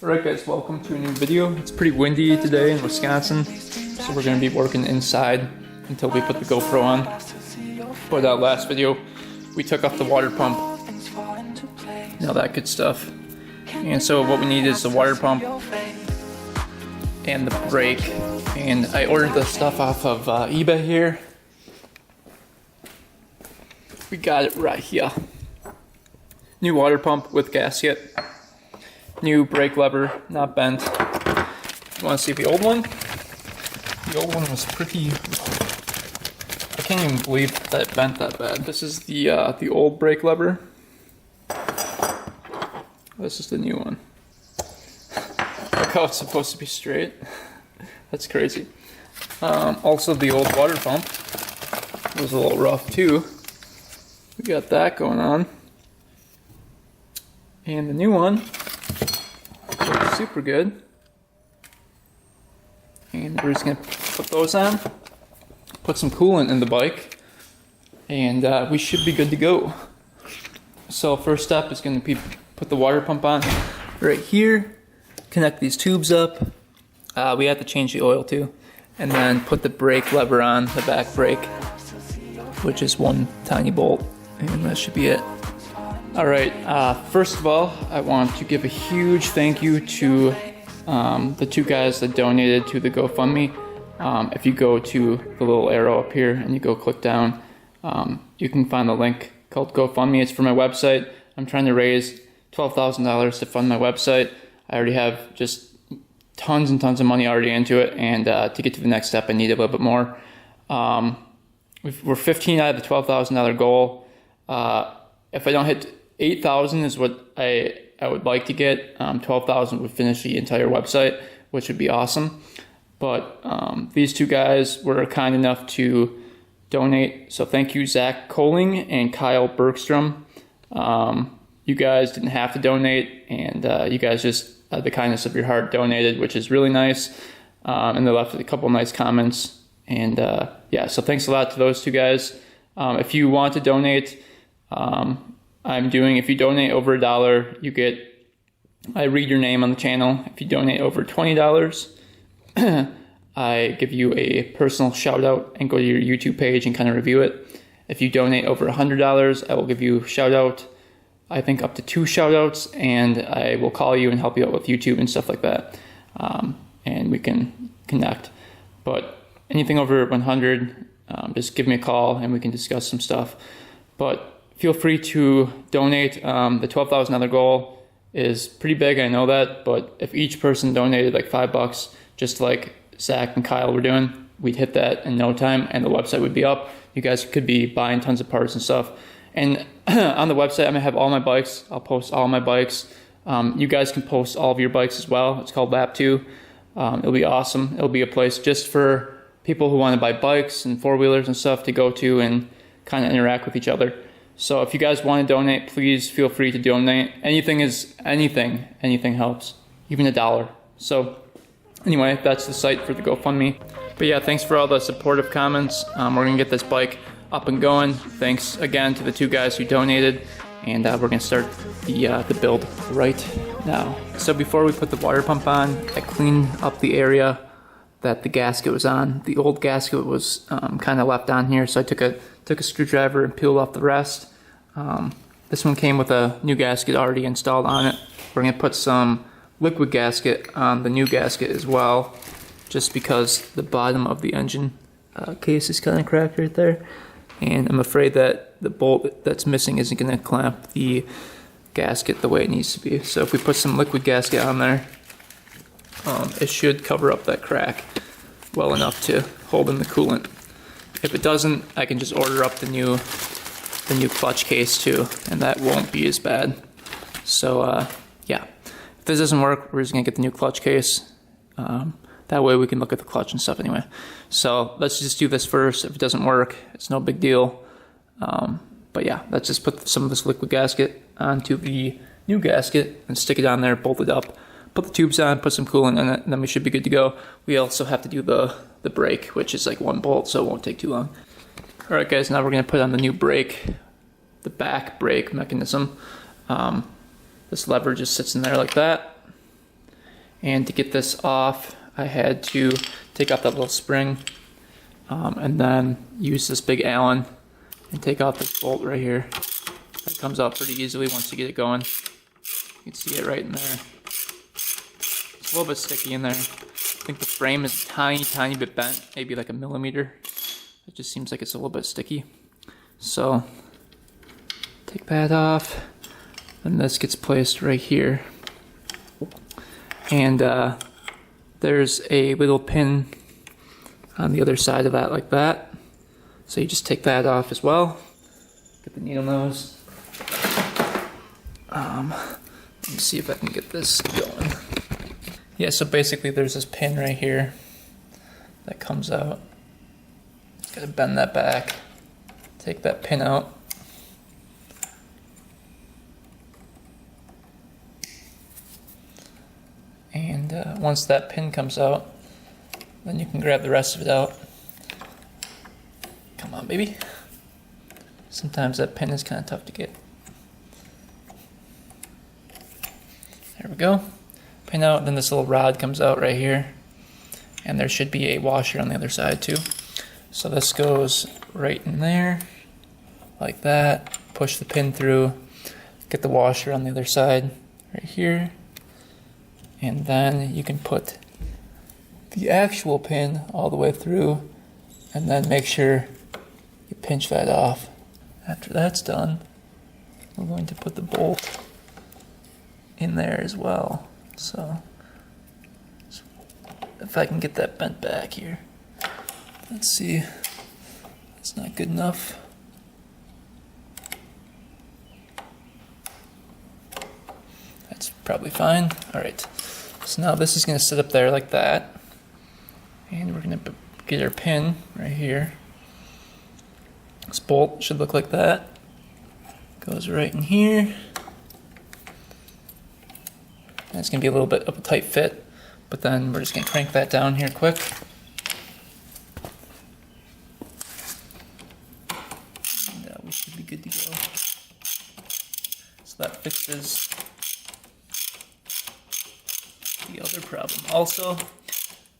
Alright guys, welcome to a new video. It's pretty windy today in Wisconsin, so we're going to be working inside until we put the GoPro on. But last video, we took off the water pump and all that good stuff. And so what we need is the water pump and the brake. And I ordered the stuff off of eBay here. We got it right here. New water pump with gasket. New brake lever, not bent. You want to see the old one? The old one was pretty... I can't even believe that it bent that bad. This is the old brake lever. This is the new one. Look how it's supposed to be straight. That's crazy. Also, the old water pump was a little rough too. We got that going on. And the new one looks super good. And we're just gonna put those on, put some coolant in the bike, and we should be good to go. So first step is gonna be put the water pump on right here, connect these tubes up. We have to change the oil too, and then put the brake lever on, the back brake, which is one tiny bolt, and that should be it. Alright, first of all, I want to give a huge thank you to the two guys that donated to the GoFundMe. If you go to the little arrow up here and you go click down, you can find the link called GoFundMe. It's for my website. I'm trying to raise $12,000 to fund my website. I already have just tons and tons of money already into it, and to get to the next step I need a little bit more. We're 15 out of the $12,000 goal. If I don't hit 8,000 is what I would like to get. 12,000 would finish the entire website, which would be awesome. But these two guys were kind enough to donate. So thank you, Zach Coling and Kyle Bergstrom. You guys didn't have to donate, and you guys just, out of the kindness of your heart, donated, which is really nice. And they left a couple nice comments. And yeah, so thanks a lot to those two guys. If you want to donate, if you donate over $1, I read your name on the channel. If you donate over $20, I give you a personal shout out and go to your YouTube page and kind of review it. If you donate over $100, I will give you a shout out, I think up to 2 shout outs, and I will call you and help you out with YouTube and stuff like that. And we can connect. But anything over 100, just give me a call and we can discuss some stuff. But feel free to donate. The $12,000 goal is pretty big, I know that, but if each person donated like $5, just like Zach and Kyle were doing, we'd hit that in no time and the website would be up. You guys could be buying tons of parts and stuff. And on the website, I'm gonna have all my bikes. I'll post all my bikes. You guys can post all of your bikes as well. It's called Lap 2. It'll be awesome. It'll be a place just for people who want to buy bikes and 4-wheelers and stuff to go to and kind of interact with each other. So if you guys want to donate, please feel free to donate. Anything helps, even $1. So anyway, that's the site for the GoFundMe. But yeah, thanks for all the supportive comments. We're gonna get this bike up and going. Thanks again to the two guys who donated, and we're gonna start the build right now. So before we put the water pump on, I cleaned up the area that the gasket was on. The old gasket was kind of left on here, so I took a screwdriver and peeled off the rest. This one came with a new gasket already installed on it. We're gonna put some liquid gasket on the new gasket as well, just because the bottom of the engine case is kind of cracked right there, and I'm afraid that the bolt that's missing isn't gonna clamp the gasket the way it needs to be. So if we put some liquid gasket on there, it should cover up that crack well enough to hold in the coolant. If it doesn't, I can just order up the new clutch case too, and that won't be as bad. So yeah, if this doesn't work, we're just gonna get the new clutch case. That way we can look at the clutch and stuff anyway. So let's just do this first. If it doesn't work, it's no big deal. But yeah, let's just put some of this liquid gasket onto the new gasket and stick it on there, bolt it up, put the tubes on, put some coolant in it, and then we should be good to go. We also have to do the brake, which is like 1 bolt, so it won't take too long. Alright guys, now we're going to put on the new brake, the back brake mechanism. This lever just sits in there like that. And to get this off, I had to take off that little spring and then use this big Allen and take off this bolt right here. That comes out pretty easily once you get it going. You can see it right in there. It's a little bit sticky in there. I think the frame is a tiny bit bent, maybe like a millimeter. It just seems like it's a little bit sticky. So take that off, and this gets placed right here. And there's a little pin on the other side of that, like that. So you just take that off as well. Get the needle nose. Let me see if I can get this going. Yeah, so basically there's this pin right here that comes out. Just gotta bend that back. Take that pin out. And once that pin comes out, then you can grab the rest of it out. Come on, baby. Sometimes that pin is kind of tough to get. There we go. Pin out, then this little rod comes out right here. And there should be a washer on the other side too. So this goes right in there, like that. Push the pin through, get the washer on the other side right here. And then you can put the actual pin all the way through, and then make sure you pinch that off. After that's done, we're going to put the bolt in there as well. So if I can get that bent back here. Let's see. That's not good enough. That's probably fine. Alright. So now this is going to sit up there like that. And we're going to get our pin right here. This bolt should look like that. Goes right in here. And it's going to be a little bit of a tight fit, but then we're just going to crank that down here quick. And we should be good to go. So that fixes the other problem. Also,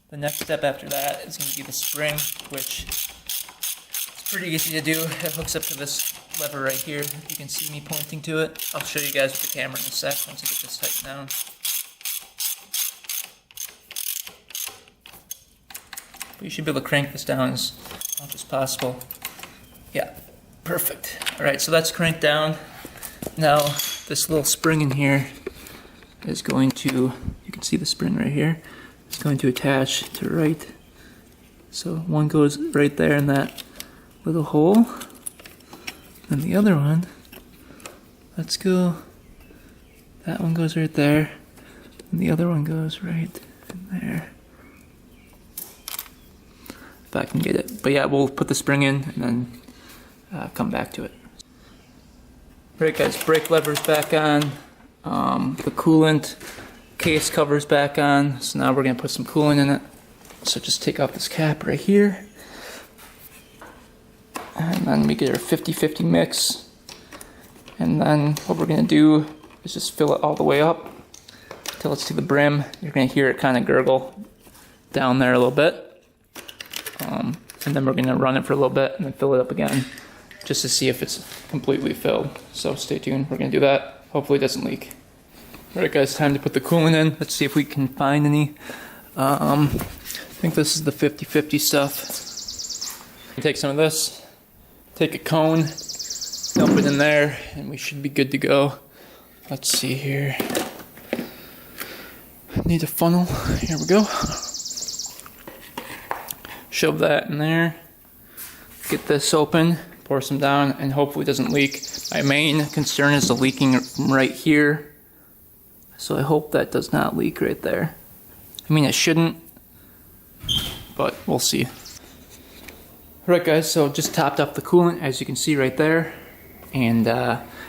the next step after that is going to be the spring, which is pretty easy to do. It hooks up to this lever right here. You can see me pointing to it. I'll show you guys with the camera in a sec once I get this tightened down. But you should be able to crank this down as much as possible. Yeah, perfect. Alright, so that's cranked down. Now, this little spring in here is going to, you can see the spring right here, it's going to attach to right. So one goes right there in that little hole. And the other one, let's go, that one goes right there. And the other one goes right in there. If I can get it. But yeah, we'll put the spring in and then come back to it. Alright guys, brake lever's back on. The coolant case cover's back on. So now we're going to put some coolant in it. So just take off this cap right here. And then we get our 50-50 mix. And then what we're going to do is just fill it all the way up until it's to the brim. You're going to hear it kind of gurgle down there a little bit. And then we're going to run it for a little bit and then fill it up again just to see if it's completely filled. So stay tuned, we're going to do that. Hopefully it doesn't leak. Alright guys, time to put the coolant in. Let's see if we can find any. I think this is the 50-50 stuff. Take some of this, take a cone, dump it in there, and we should be good to go. Let's see here. Need a funnel. Here we go. Shove that in there. Get this open, pour some down, and hopefully it doesn't leak. My main concern is the leaking right here. So I hope that does not leak right there. I mean, it shouldn't, but we'll see. Alright guys, so just topped up the coolant, as you can see right there. And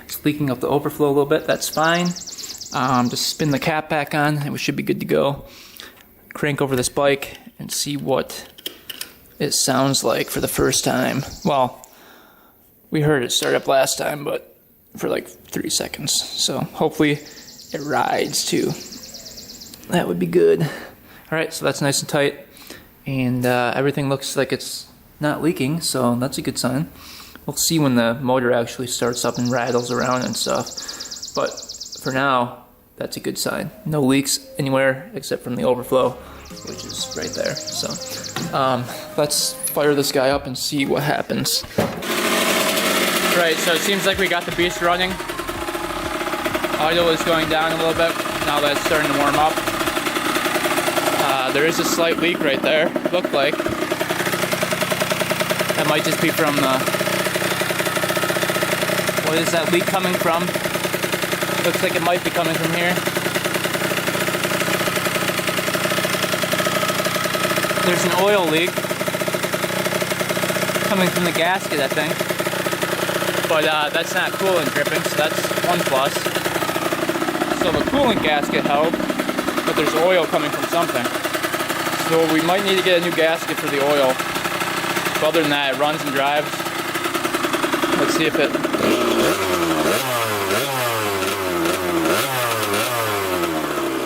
it's leaking up the overflow a little bit, that's fine. Just spin the cap back on and we should be good to go. Crank over this bike and see what it sounds like for the first time. Well, we heard it start up last time, but for like 3 seconds. So hopefully it rides too. That would be good. Alright, so that's nice and tight. And everything looks like it's not leaking, so that's a good sign. We'll see when the motor actually starts up and rattles around and stuff. But for now, that's a good sign. No leaks anywhere except from the overflow, which is right there. So let's fire this guy up and see what happens. Right, so it seems like we got the beast running. Idle is going down a little bit now that it's starting to warm up. There is a slight leak right there, looked like. That might just be from the... What is that leak coming from? Looks like it might be coming from here. There's an oil leak coming from the gasket, I think. But that's not coolant dripping, so that's one plus. So the coolant gasket held, but there's oil coming from something. So we might need to get a new gasket for the oil. But other than that, it runs and drives. Let's see if it...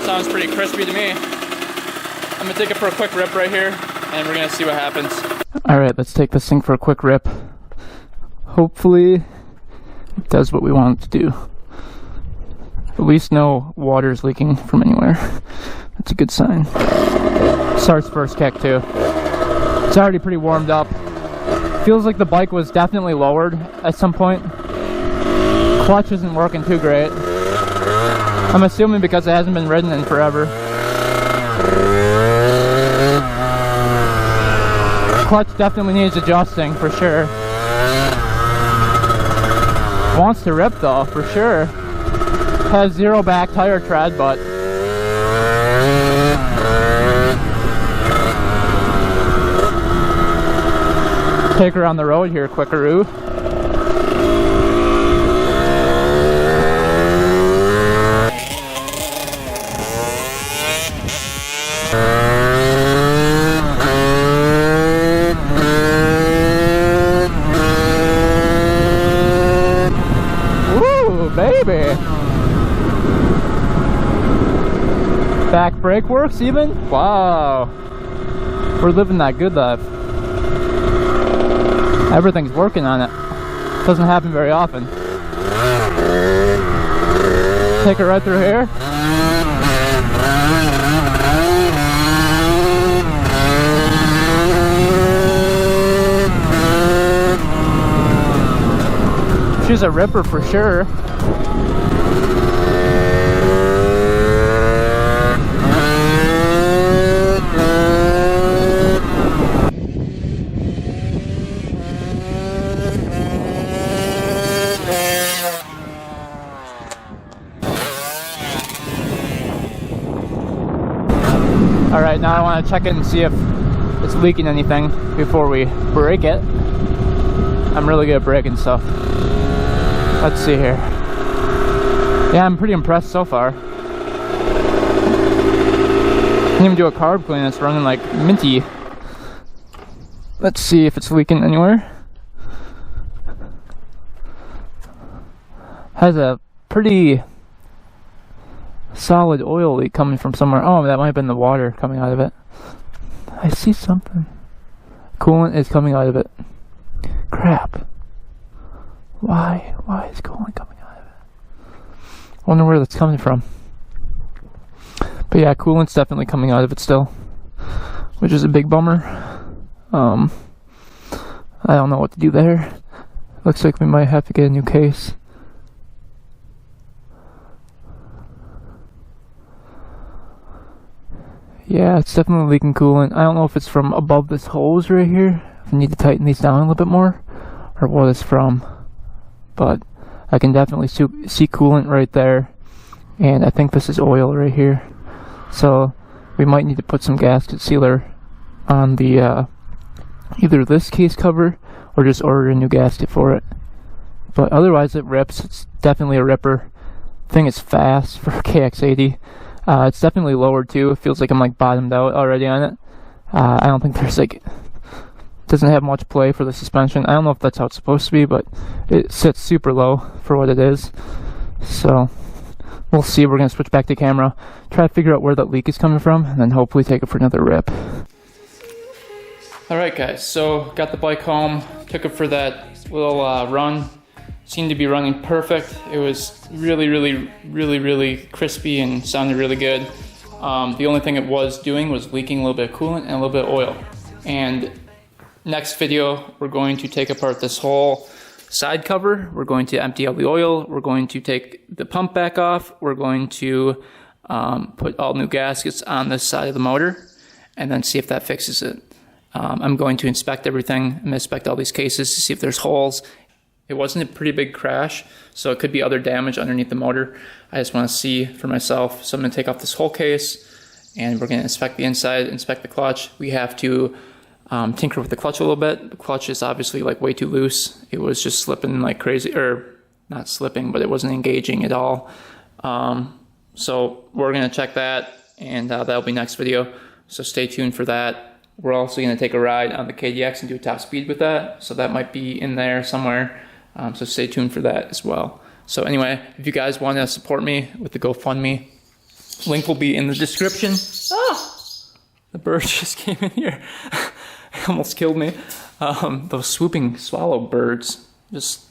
Sounds pretty crispy to me. I'm gonna take it for a quick rip right here, and we're gonna see what happens. Alright, let's take this thing for a quick rip. Hopefully, it does what we want it to do. At least no water is leaking from anywhere. That's a good sign. Starts first kick too. It's already pretty warmed up. Feels like the bike was definitely lowered at some point. Clutch isn't working too great. I'm assuming because it hasn't been ridden in forever. Clutch definitely needs adjusting for sure. Wants to rip though, for sure. Has zero back tire tread, but take her on the road here, quickaroo. Woo, baby! Back brake works even? Wow. We're living that good life. Everything's working on it. Doesn't happen very often. Take it right through here. She's a ripper for sure. Alright, now I want to check it and see if it's leaking anything before we brake it. I'm really good at braking stuff. Let's see here. Yeah, I'm pretty impressed so far. Didn't even do a carb clean, it's running like minty. Let's see if it's leaking anywhere. Has a pretty solid oil leak coming from somewhere. Oh, that might have been the water coming out of it. I see something. Coolant is coming out of it. Crap. Why is coolant coming out of it? I wonder where that's coming from. But yeah, coolant's definitely coming out of it still, which is a big bummer. I don't know what to do there. Looks like we might have to get a new case. Yeah, it's definitely leaking coolant. I don't know if it's from above this hose right here. If I need to tighten these down a little bit more, or what it's from. But I can definitely see coolant right there. And I think this is oil right here. So we might need to put some gasket sealer on the either this case cover or just order a new gasket for it. But otherwise it rips. It's definitely a ripper. Thing is fast for a KX80. It's definitely lowered too. It feels like I'm like bottomed out already on it. I don't think there's like, doesn't have much play for the suspension. I don't know if that's how it's supposed to be, but it sits super low for what it is. So we'll see. We're gonna switch back to camera, try to figure out where that leak is coming from, and then hopefully take it for another rip. All right, guys, so got the bike home, took it for that little run. Seemed to be running perfect. It was really crispy and sounded really good. The only thing it was doing was leaking a little bit of coolant and a little bit of oil. And next video, we're going to take apart this whole side cover. We're going to empty out the oil. We're going to take the pump back off. We're going to put all new gaskets on this side of the motor and then see if that fixes it. I'm going to inspect everything. I'm going to inspect all these cases to see if there's holes. It wasn't a pretty big crash, so it could be other damage underneath the motor. I just want to see for myself. So I'm going to take off this whole case, and we're going to inspect the inside, inspect the clutch. We have to tinker with the clutch a little bit. The clutch is obviously like way too loose. It was just slipping like crazy, or not slipping, but it wasn't engaging at all. So we're going to check that, and that'll be next video. So stay tuned for that. We're also going to take a ride on the KDX and do a top speed with that. So that might be in there somewhere. So stay tuned for that as well. So anyway, if you guys want to support me with the GoFundMe, link will be in the description. Ah! The bird just came in here. It almost killed me. Those swooping swallow birds just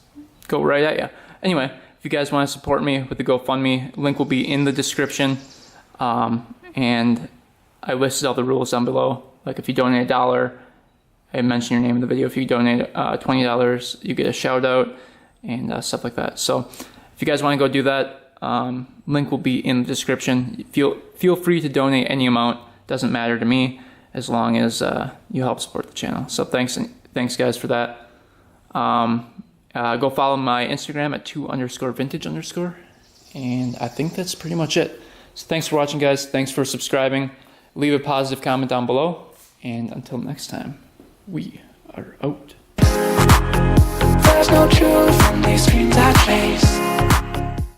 go right at you. Anyway, if you guys want to support me with the GoFundMe, link will be in the description. And I listed all the rules down below. Like if you donate $1, I mentioned your name in the video. If you donate $20, you get a shout out and stuff like that. So if you guys want to go do that, link will be in the description. Feel free to donate any amount. Doesn't matter to me as long as you help support the channel. So thanks guys for that. Go follow my Instagram at 2_vintage_. And I think that's pretty much it. So thanks for watching, guys. Thanks for subscribing. Leave a positive comment down below. And until next time, we are out. There's no truth from these dreams I chase.